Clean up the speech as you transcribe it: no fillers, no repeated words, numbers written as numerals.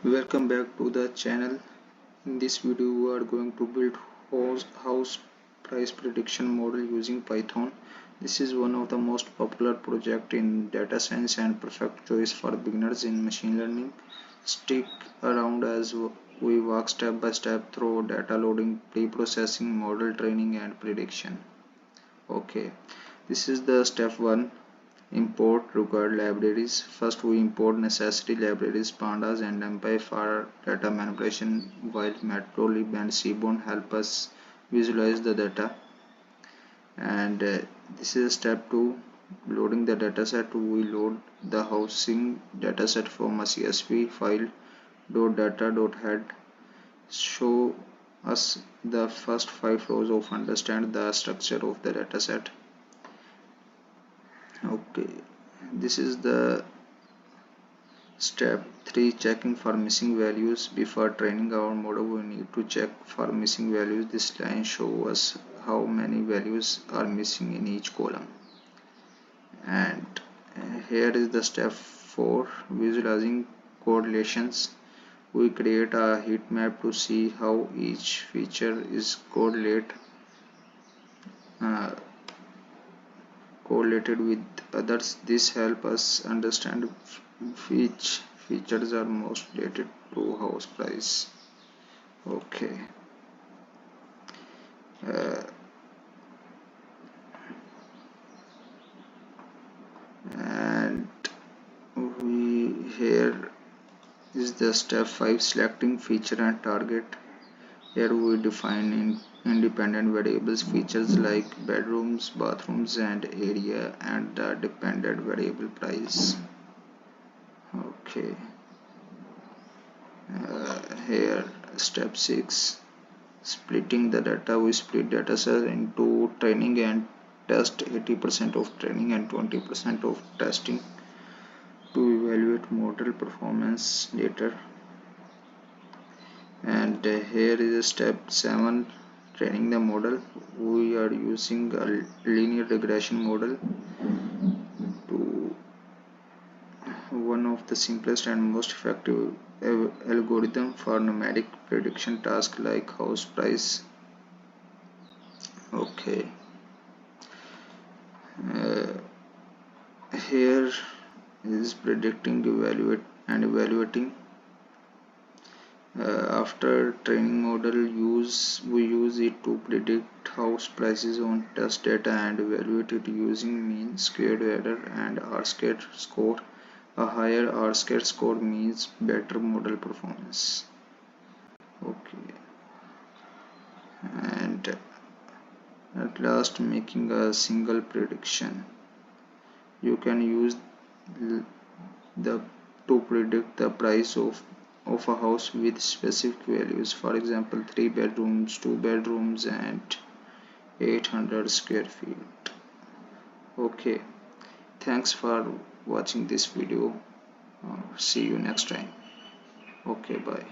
Welcome back to the channel. In this video we are going to build house price prediction model using Python. This is one of the most popular project in data science and perfect choice for beginners in machine learning. Stick around as we walk step by step through data loading, pre-processing, model training and prediction. Okay, this is the step 1. Import required libraries. First we import necessary libraries pandas and numpy for data manipulation, while matplotlib and seaborn help us visualize the data. And this is step 2, loading the dataset. We load the housing dataset from a csv file .data.head. Show us the first 5 rows of understand the structure of the dataset. Okay, this is the step 3, checking for missing values. Before training our model we need to check for missing values. This line shows us how many values are missing in each column. And here is the step 4, visualizing correlations. We create a heat map to see how each feature is correlated with others. This helps us understand which features are most related to house price. Okay, and here is the step 5, selecting feature and target. Here we define independent variables, features like bedrooms, bathrooms and area, and the dependent variable price. Okay, here step 6, splitting the data. We split data set into training and test, 80% of training and 20% of testing, to evaluate model performance later. And here is step 7, training the model. We are using a linear regression model, to one of the simplest and most effective algorithm for numeric prediction tasks like house price. Okay, here is predicting, evaluating. After training model, we use it to predict house prices on test data and evaluate it using mean squared error and R-squared score. A higher R-squared score means better model performance. Okay, and at last, making a single prediction. You can use to predict the price of a house with specific values. For example, 3 bedrooms, 2 bedrooms and 800 square feet. Okay, thanks for watching this video. See you next time. Okay, bye.